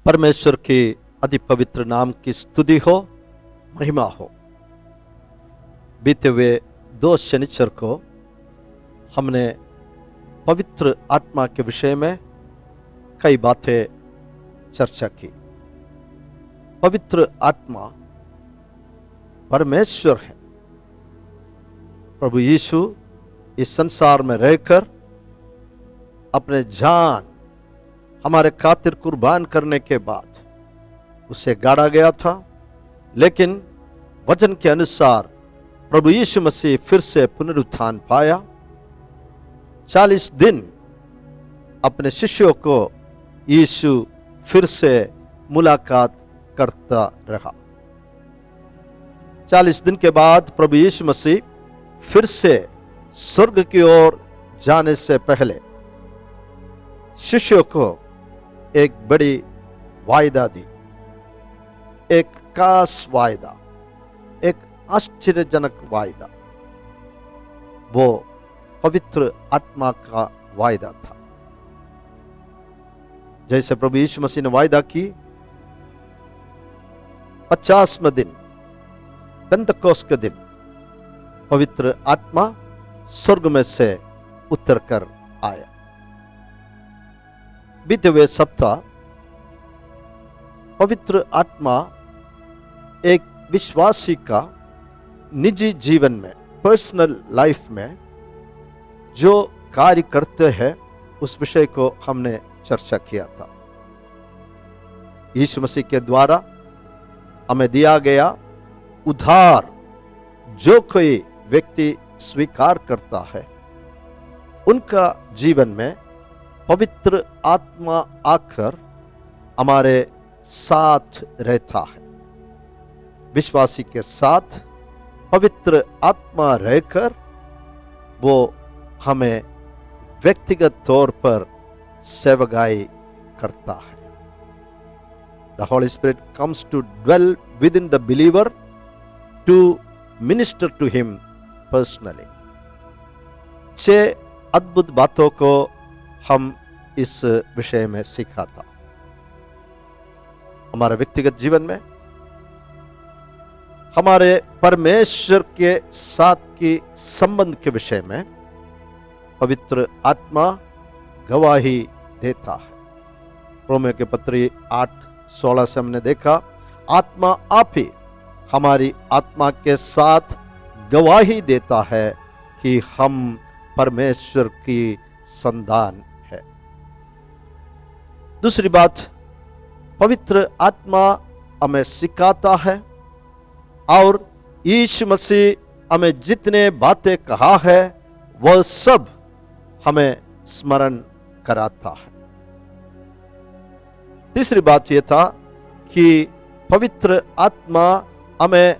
परमेश्वर की अति पवित्र नाम की स्तुति हो, महिमा हो। बीते हुए 2 शनिचर को हमने पवित्र आत्मा के विषय में कई बातें चर्चा की। पवित्र आत्मा परमेश्वर है। प्रभु यीशु इस संसार में रहकर अपने जान हमारे खातिर कुर्बान करने के बाद उसे गाड़ा गया था, लेकिन वचन के अनुसार प्रभु यीशु मसीह फिर से पुनरुत्थान पाया। 40 दिन अपने शिष्यों को यीशु फिर से मुलाकात करता रहा। 40 दिन के बाद प्रभु यीशु मसीह फिर से स्वर्ग की ओर जाने से पहले शिष्यों को एक बड़ी वायदा दी, एक खास वायदा, एक आश्चर्यजनक वायदा। वो पवित्र आत्मा का वायदा था। जैसे प्रभु यीशु मसीह ने वायदा की, 50वें दिन पेंतकोस्त के दिन पवित्र आत्मा स्वर्ग में से उतर कर आया। बीते हुए सप्ताह पवित्र आत्मा एक विश्वासी का निजी जीवन में, पर्सनल लाइफ में जो कार्य करते हैं, उस विषय को हमने चर्चा किया था। यीशु मसीह के द्वारा हमें दिया गया उद्धार जो कोई व्यक्ति स्वीकार करता है, उनका जीवन में पवित्र आत्मा आकर हमारे साथ रहता है। विश्वासी के साथ पवित्र आत्मा रहकर वो हमें व्यक्तिगत तौर पर सेवकाई करता है। The Holy Spirit comes to dwell within the believer to minister to him personally। 6 अद्भुत बातों को हम इस विषय में सीखा था। हमारे व्यक्तिगत जीवन में हमारे परमेश्वर के साथ की संबंध के विषय में पवित्र आत्मा गवाही देता है। रोमियो के पत्री 8:16 से हमने देखा, आत्मा आप ही हमारी आत्मा के साथ गवाही देता है कि हम परमेश्वर की संतान है। दूसरी बात, पवित्र आत्मा हमें सिखाता है और यीशु मसीह हमें जितने बातें कहा है वह सब हमें स्मरण कराता है। तीसरी बात यह था कि पवित्र आत्मा हमें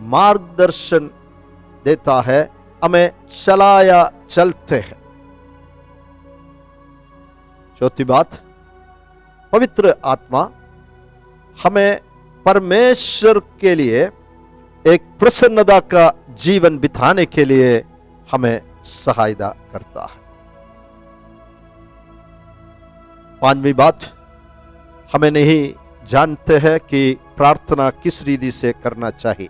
मार्गदर्शन देता है, हमें चलाया चलते हैं। चौथी बात, पवित्र आत्मा हमें परमेश्वर के लिए एक प्रसन्नता का जीवन बिताने के लिए हमें सहायता करता है। 5वीं बात, हमें नहीं जानते हैं कि प्रार्थना किस रीति से करना चाहिए,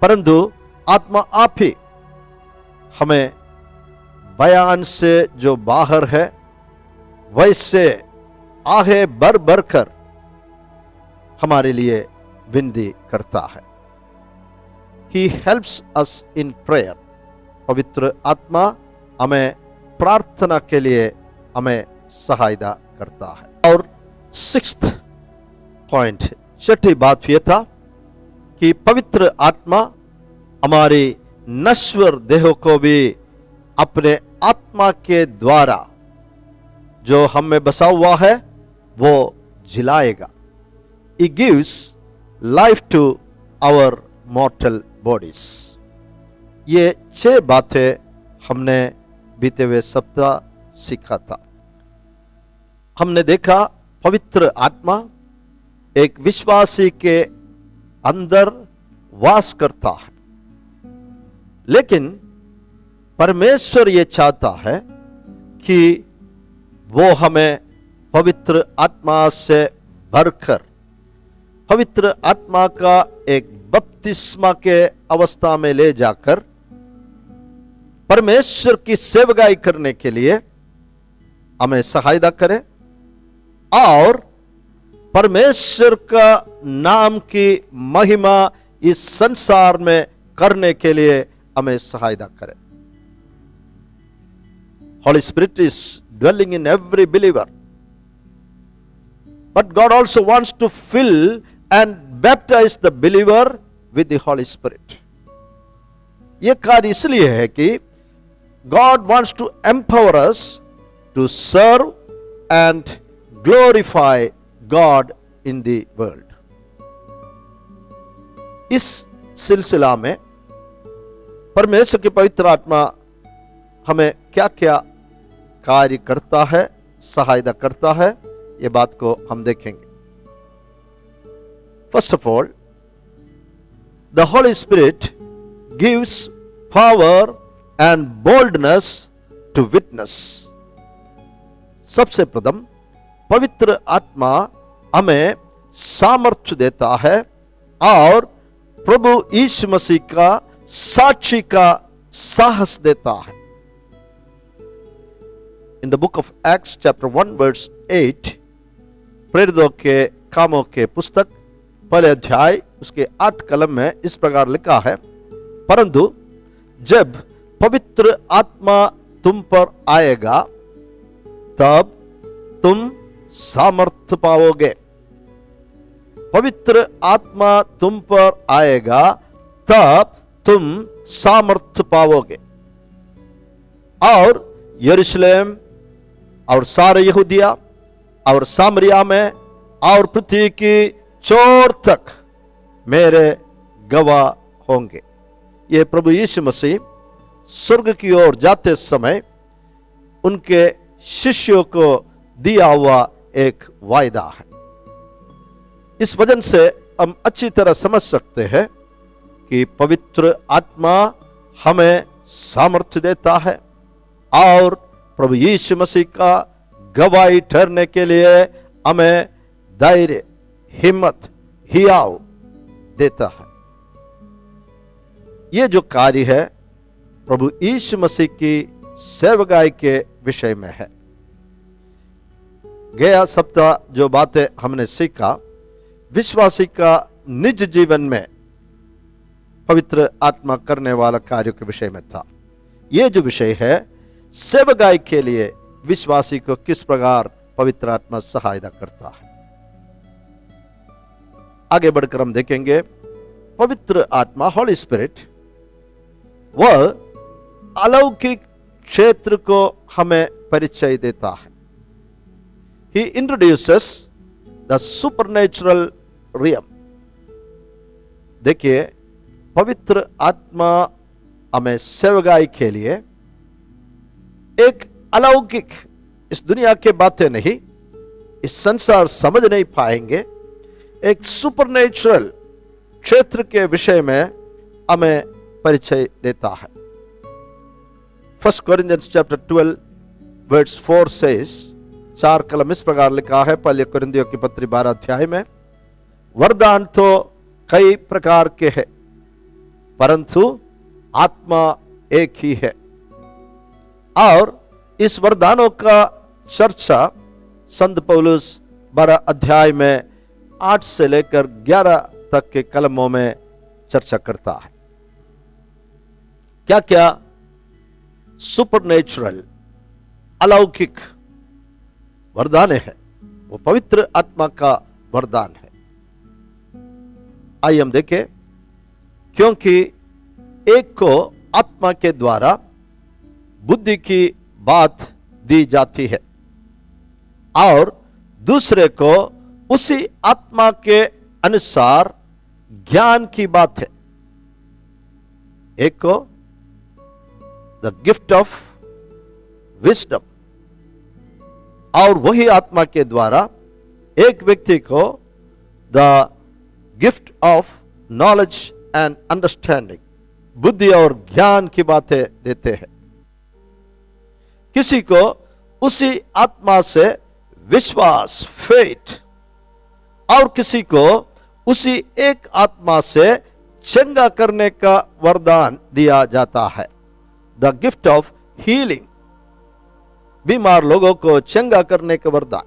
परंतु आत्मा आप ही हमें बयान से जो बाहर है वैसे आहे भर भर कर हमारे लिए विनती करता है। He helps us in prayer। पवित्र आत्मा हमें प्रार्थना के लिए हमें सहायता करता है। और 6th पॉइंट, 6ठी बात यह था कि पवित्र आत्मा हमारी नश्वर देहों को भी अपने आत्मा के द्वारा जो हम में बसा हुआ है वो जिलाएगा। He gives life to our mortal bodies। ये 6 बातें हमने बीते हुए सप्ताह सीखा था। हमने देखा पवित्र आत्मा एक विश्वासी के अंदर वास करता है, लेकिन परमेश्वर ये चाहता है कि वो हमें पवित्र आत्मा से भरकर पवित्र आत्मा का एक बपतिस्मा के अवस्था में ले जाकर परमेश्वर की सेवकाई करने के लिए हमें सहायता करे और परमेश्वर का नाम की महिमा इस संसार में करने के लिए हमें सहायता करे। Holy Spirit is dwelling in every believer, but God also wants to fill and baptize the believer with the Holy Spirit. यह कार्य इसलिए है कि God wants to empower us to serve and glorify God in the world. इस सिलसिला में परमेश्वर की पवित्र आत्मा हमें क्या क्या कार्य करता है, सहायता करता है, ये बात को हम देखेंगे। First of all, the Holy Spirit gives power and boldness to witness. सबसे प्रथम पवित्र आत्मा हमें सामर्थ्य देता है और प्रभु यीशु मसीह का साक्षी का साहस देता है। In the book of Acts chapter 1 verse 8, प्रेरितों के कामों के पुस्तक पहले अध्याय उसके 8 कलम में इस प्रकार लिखा है, परंतु जब पवित्र आत्मा तुम पर आएगा तब तुम सामर्थ्य पाओगे। पवित्र आत्मा तुम पर आएगा तब तुम सामर्थ्य पाओगे और यरूशलेम और सारे यहूदिया और सामरिया में और पृथ्वी की छोर तक मेरे गवाह होंगे। ये प्रभु यीशु मसीह स्वर्ग की ओर जाते समय उनके शिष्यों को दिया हुआ एक वायदा है। इस वजन से हम अच्छी तरह समझ सकते हैं कि पवित्र आत्मा हमें सामर्थ्य देता है और प्रभु यीशु मसीह का गवाही ठहरने के लिए हमें धैर्य, हिम्मत, हियाव देता है। यह जो कार्य है प्रभु यीशु मसीह की सेवकाई के विषय में है। गया सप्ताह जो बातें हमने सीखा विश्वासी का निज जीवन में पवित्र आत्मा करने वाला कार्यों के विषय में था। यह जो विषय है सेवकाई के लिए विश्वासी को किस प्रकार पवित्र आत्मा सहायता करता है। आगे बढ़कर हम देखेंगे पवित्र आत्मा हॉली स्पिरिट वह अलौकिक क्षेत्र को हमें परिचय देता है। He introduces the supernatural realm. देखिए पवित्र आत्मा हमें सेवकाई के लिए एक अलौकिक, इस दुनिया के बातें नहीं, इस संसार समझ नहीं पाएंगे, एक सुपरनेचुरल क्षेत्र के विषय में हमें परिचय देता है। 1 Corinthians chapter 12 verse 4 says, 4 कलम इस प्रकार लिखा है पहले कुरिन्थियों की पत्री 12 अध्याय में, वरदान तो कई प्रकार के हैं परंतु आत्मा एक ही है। और इस वरदानों का चर्चा संत पौलुस 12 अध्याय में 8 से लेकर 11 तक के कलमों में चर्चा करता है। क्या क्या सुपरनेचुरल अलौकिक वरदान है, वो पवित्र आत्मा का वरदान है। आइए हम देखें, क्योंकि एक को आत्मा के द्वारा बुद्धि की बात दी जाती है और दूसरे को उसी आत्मा के अनुसार ज्ञान की बात है। एक को द गिफ्ट ऑफ विजडम और वही आत्मा के द्वारा एक व्यक्ति को the gift of knowledge and understanding, बुद्धि और ज्ञान की बातें देते हैं। किसी को उसी आत्मा से विश्वास, फेथ और किसी को उसी एक आत्मा से चंगा करने का वरदान दिया जाता है, द गिफ्ट ऑफ हीलिंग, बीमार लोगों को चंगा करने का वरदान।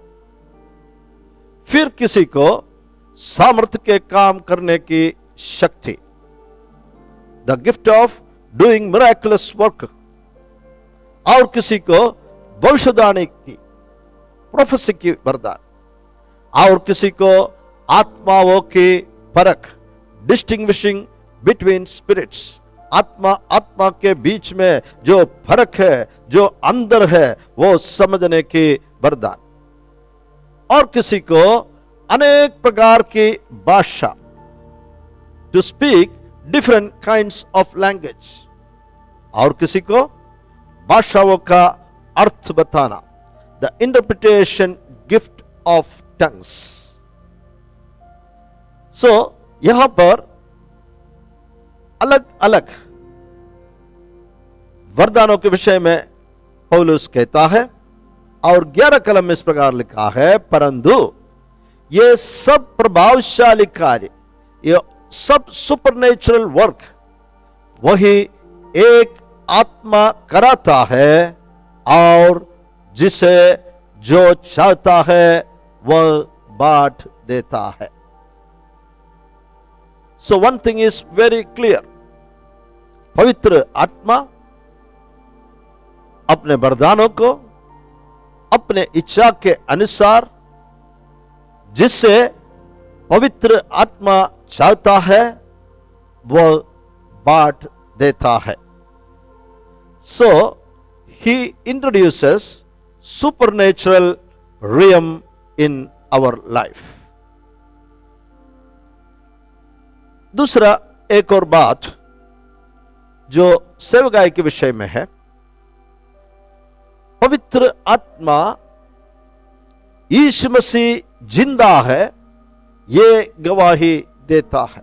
फिर किसी को सामर्थ्य के काम करने की शक्ति, the gift of doing miraculous work, और किसी को भविष्यवाणी की, प्रोफेसी की वरदान, और किसी को आत्माओं की परख, डिस्टिंग्विशिंग बिटवीन स्पिरिट्स, आत्मा के बीच में जो फर्क है, जो अंदर है, वो समझने की वरदान, और किसी को अनेक प्रकार की भाषा, to speak different kinds of language, और किसी को भाषाओं का अर्थ बताना, the interpretation gift of tongues. So यहां पर अलग अलग वरदानों के विषय में पौलुस कहता है, और 11 कलम में इस प्रकार लिखा है, परंतु ये सब प्रभावशाली कार्य, ये सब सुपरनेचुरल वर्क वही एक आत्मा कराता है, और जिसे जो चाहता है वह बांट देता है। So one thing is very clear, पवित्र आत्मा अपने वरदानों को अपने इच्छा के अनुसार, जिससे पवित्र आत्मा चाहता है, वह बांट देता है। So he introduces supernatural realm in our life. दूसरा एक और बात जो सेवकाई के विषय में है, पवित्र आत्मा यीशु मसीह जिंदा है, ये गवाही देता है।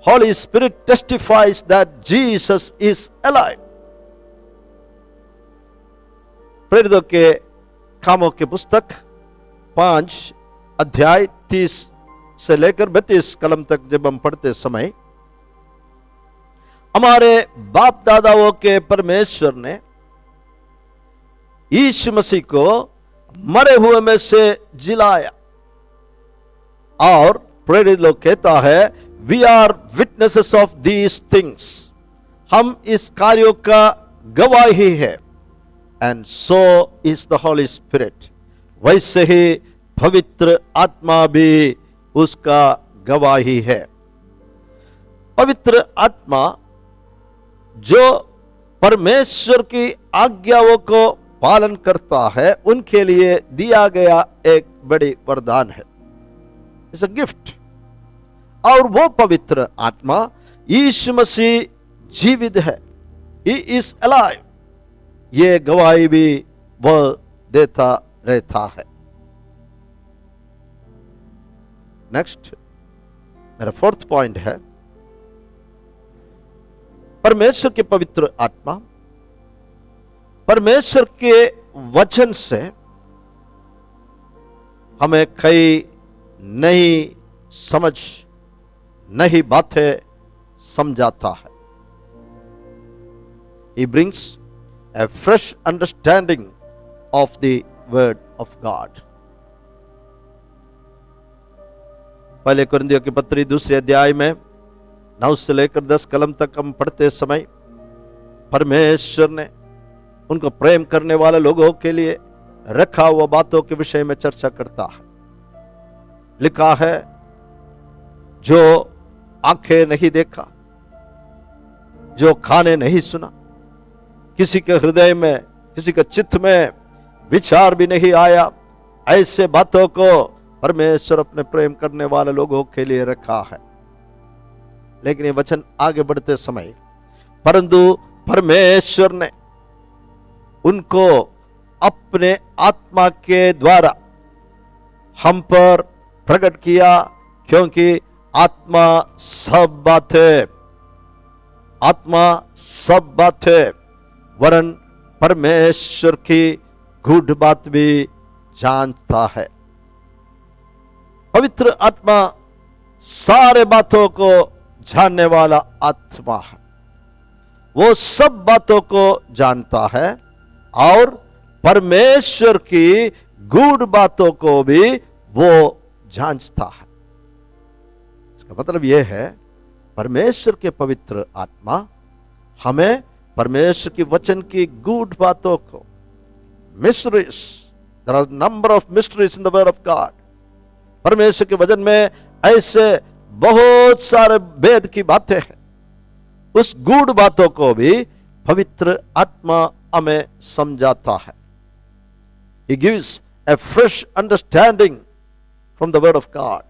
Holy Spirit testifies that Jesus is alive. प्रेरितों के कामों के पुस्तक 5 अध्याय 30 से लेकर 32 कलम तक जब हम पढ़ते समय, हमारे बाप दादाओं के परमेश्वर ने यीशु मसीह को मरे हुए में से जिलाया, और प्रेरित लोग कहता है, we are witnesses of these things, हम इस कार्यों का गवाही है। And so is the holy spirit, वैसे ही पवित्र आत्मा भी उसका गवाही है। पवित्र आत्मा जो परमेश्वर की आज्ञाओं को पालन करता है, उनके लिए दिया गया एक बड़ी वरदान है, इट्स अ गिफ्ट। और वो पवित्र आत्मा यीशु मसीह जीवित है, ही इज अलाइव, ये गवाही भी वह देता रहता है। नेक्स्ट मेरा 4th पॉइंट है, परमेश्वर के पवित्र आत्मा परमेश्वर के वचन से हमें कई नई समझ, नई बातें समझाता है। He brings a fresh understanding of the word of God. पहले कुरिन्थियों की पत्री 2 अध्याय में 9 से लेकर 10 कलम तक हम पढ़ते समय, परमेश्वर ने उनको प्रेम करने वाले लोगों के लिए रखा हुआ बातों के विषय में चर्चा करता है। लिखा है, जो आंखें नहीं देखा, जो काने नहीं सुना, किसी के हृदय में, किसी के चित्त में विचार भी नहीं आया, ऐसे बातों को परमेश्वर अपने प्रेम करने वाले लोगों के लिए रखा है। लेकिन ये वचन आगे बढ़ते समय, परंतु परमेश्वर ने उनको अपने आत्मा के द्वारा हम पर प्रकट किया, क्योंकि आत्मा सब बातें वरन परमेश्वर की गूढ़ बात भी जानता है। पवित्र आत्मा सारे बातों को जानने वाला आत्मा है। वो सब बातों को जानता है और परमेश्वर की गूढ़ बातों को भी वो जांचता है। इसका मतलब यह है, परमेश्वर के पवित्र आत्मा हमें परमेश्वर की वचन की गूढ़ बातों को, mysteries, there are number of mysteries in the word of God, परमेश्वर के वचन में ऐसे बहुत सारे भेद की बातें हैं, उस गूढ़ बातों को भी पवित्र आत्मा हमें समझाता है। He gives a fresh understanding from the word of God.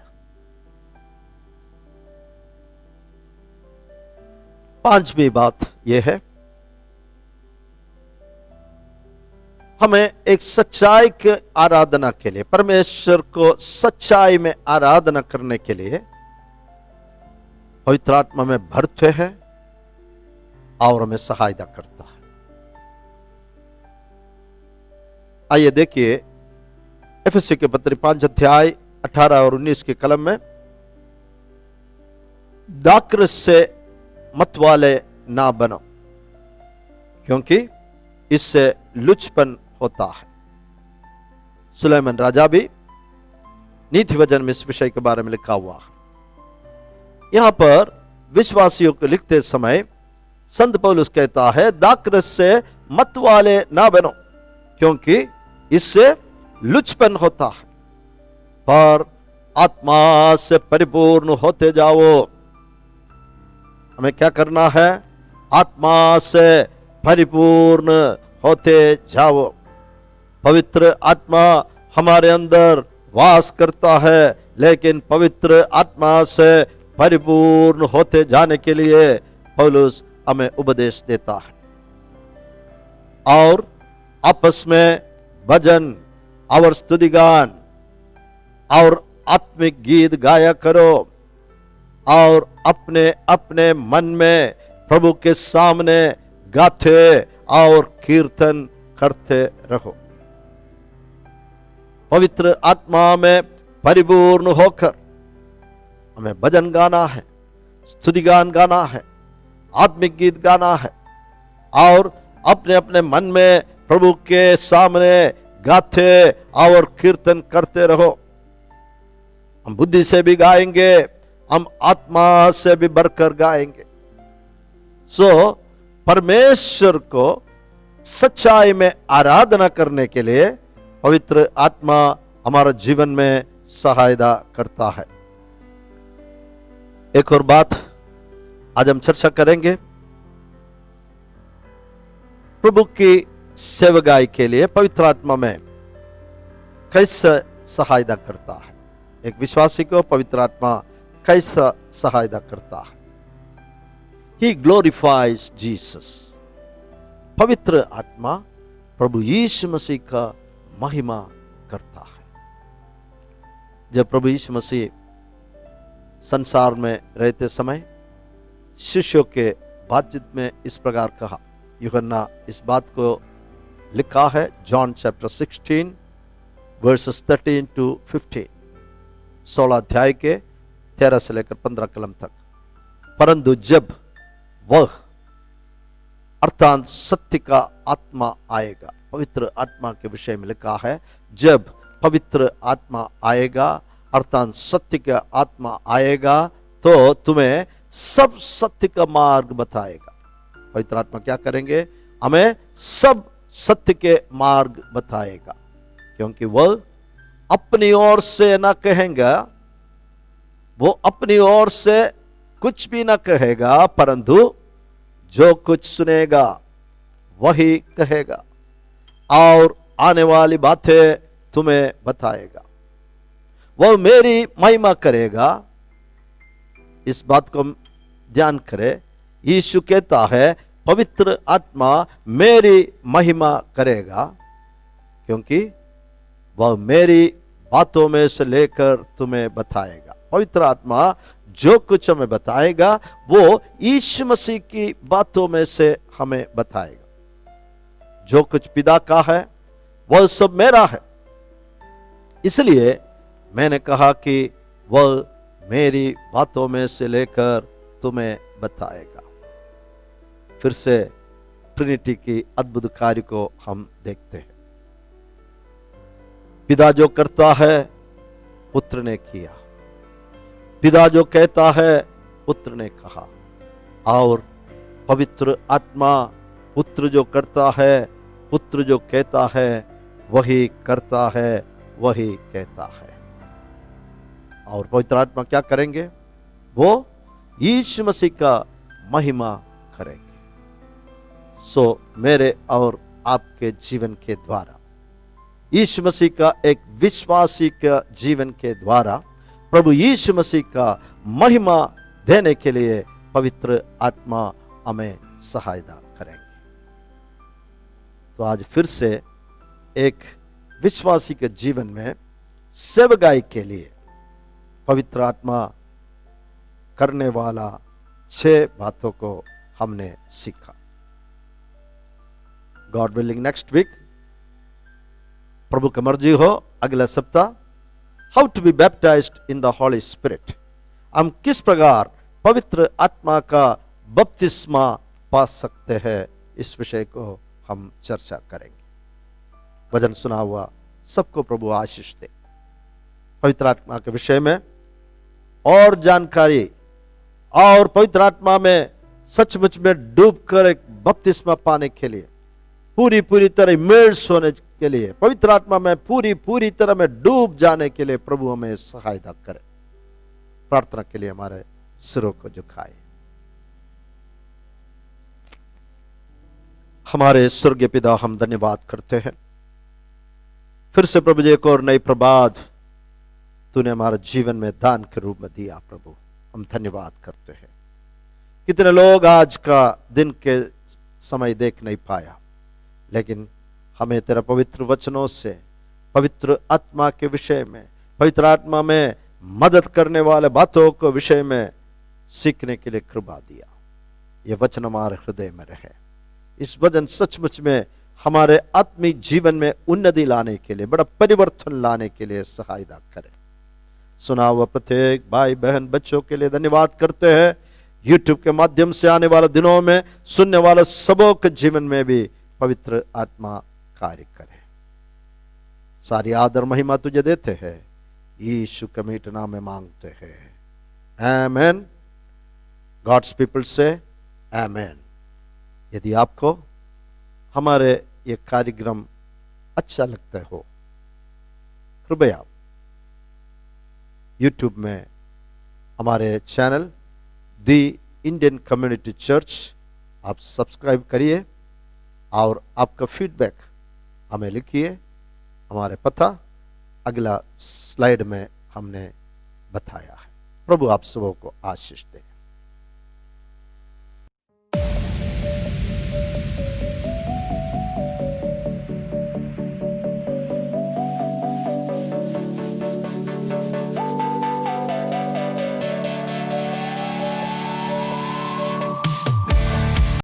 पांचवी बात यह है, हमें एक सच्चाई के आराधना के लिए, परमेश्वर को सच्चाई में आराधना करने के लिए पवित्र आत्मा में भरते हैं और हमें सहायता करता है। आइए देखिए एफएससी के पत्र 5 अध्याय 18 और 19 के कलम में, दाकृस से मतवाले ना बनो क्योंकि इससे लुचपन होता है। सुलेमान राजा भी नीति वचन में इस विषय के बारे में लिखा हुआ है। यहां पर विश्वासियों को लिखते समय संत पौलुस कहता है, दाकृस से मतवाले ना बनो क्योंकि इससे लुचपन होता है, पर आत्मा से परिपूर्ण होते जाओ। हमें क्या करना है? आत्मा से परिपूर्ण होते जाओ। पवित्र आत्मा हमारे अंदर वास करता है, लेकिन पवित्र आत्मा से परिपूर्ण होते जाने के लिए पौलुस हमें उपदेश देता है। और आपस में भजन और स्तुतिगान और आत्मिक गीत गाया करो और अपने अपने मन में प्रभु के सामने गाते और कीर्तन करते रहो। पवित्र आत्मा में परिपूर्ण होकर हमें भजन गाना है, स्तुतिगान गाना है, आत्मिक गीत गाना है और अपने अपने मन में प्रभु के सामने गाते और कीर्तन करते रहो। हम बुद्धि से भी गाएंगे, हम आत्मा से भी बढ़कर गाएंगे। सो परमेश्वर को सच्चाई में आराधना करने के लिए पवित्र आत्मा हमारा जीवन में सहायता करता है। एक और बात आज हम चर्चा करेंगे, प्रभु की सेवकाई के लिए पवित्र आत्मा में कैसे सहायता करता है। एक विश्वासी को पवित्र आत्मा कैसा सहायता करता है। He glorifies Jesus. पवित्र आत्मा प्रभु यीशु मसीह का महिमा करता है। जब प्रभु यीशु मसीह संसार में रहते समय शिष्यों के बातचीत में इस प्रकार कहा, यूहन्ना इस बात को लिखा है, जॉन चैप्टर 16 वर्सेस 13 to 15, 16 अध्याय के 13 से लेकर 15 कलम तक। परंतु जब वह अर्थात सत्य का आत्मा आएगा, पवित्र आत्मा के विषय में लिखा है, जब पवित्र आत्मा आएगा अर्थात सत्य का आत्मा आएगा तो तुम्हें सब सत्य का मार्ग बताएगा। पवित्र आत्मा क्या करेंगे? हमें सब सत्य के मार्ग बताएगा, क्योंकि वह अपनी ओर से ना कहेगा, वो अपनी ओर से कुछ भी ना कहेगा, परंतु जो कुछ सुनेगा वही कहेगा और आने वाली बातें तुम्हें बताएगा। वह मेरी महिमा करेगा। इस बात को ध्यान करें, यीशु कहता है पवित्र आत्मा मेरी महिमा करेगा, क्योंकि वह मेरी बातों में से लेकर तुम्हें बताएगा। पवित्र आत्मा जो कुछ हमें बताएगा वो यीशु मसीह की बातों में से हमें बताएगा। जो कुछ पिता का है वह सब मेरा है। इसलिए मैंने कहा कि वह मेरी बातों में से लेकर तुम्हें बताएगा। फिर से ट्रिनिटी की अद्भुत कार्य को हम देखते हैं। पिता जो करता है पुत्र ने किया, पिता जो कहता है पुत्र ने कहा, और पवित्र आत्मा पुत्र जो करता है, पुत्र जो कहता है वही करता है, वही कहता है। और पवित्र आत्मा क्या करेंगे? वो यीशु मसीह का महिमा करेंगे। सो मेरे और आपके जीवन के द्वारा, यीशु मसीह का एक विश्वासी का जीवन के द्वारा प्रभु यीशु मसीह का महिमा देने के लिए पवित्र आत्मा हमें सहायता करेंगे। तो आज फिर से एक विश्वासी के जीवन में सेवकाई के लिए पवित्र आत्मा करने वाला 6 बातों को हमने सीखा। गॉड विलिंग नेक्स्ट वीक, प्रभु की मर्जी हो, अगला सप्ताह how to be baptized in the holy spirit, हम किस प्रकार पवित्र आत्मा का बपतिस्मा पा सकते हैं, इस विषय को हम चर्चा करेंगे। वचन सुना हुआ सबको प्रभु आशीष दे। पवित्र आत्मा के विषय में और जानकारी और पवित्र आत्मा में सचमुच में डूबकर एक बपतिस्मा पाने के लिए, पूरी तरह इमर्स होने के लिए, पवित्र आत्मा में पूरी तरह में डूब जाने के लिए प्रभु हमें सहायता करे। प्रार्थना के लिए हमारे सिरों को झुकाए। हमारे स्वर्गीय पिता, हम धन्यवाद करते हैं फिर से प्रभु जी, एक और नई प्रभात तूने हमारे जीवन में दान के रूप में दिया। प्रभु हम धन्यवाद करते हैं। कितने लोग आज का दिन के समय देख नहीं पाया, लेकिन हमें तेरा पवित्र वचनों से पवित्र आत्मा के विषय में, पवित्र आत्मा में मदद करने वाले बातों को विषय में सीखने के लिए कृपा दिया। यह वचन हमारे हृदय में रहे। इस वचन सचमुच में हमारे आत्मिक जीवन में उन्नति लाने के लिए, बड़ा परिवर्तन लाने के लिए सहायता करे। सुना हुआ प्रत्येक भाई बहन बच्चों के लिए धन्यवाद करते हैं। यूट्यूब के माध्यम से आने वाले दिनों में सुनने वाले सबों के जीवन में भी पवित्र आत्मा कार्य करे। सारी आदर महिमा तुझे देते हैं, यीशु के मीठे नाम में मांगते हैं, आमेन। गॉड्स पीपल से आमेन। यदि आपको हमारे ये कार्यक्रम अच्छा लगता हो, कृपया यूट्यूब में हमारे चैनल दी इंडियन कम्युनिटी चर्च आप सब्सक्राइब करिए और आपका फीडबैक हमें लिखिए। हमारे पता अगला स्लाइड में हमने बताया है। प्रभु आप सबों को आशीष दे।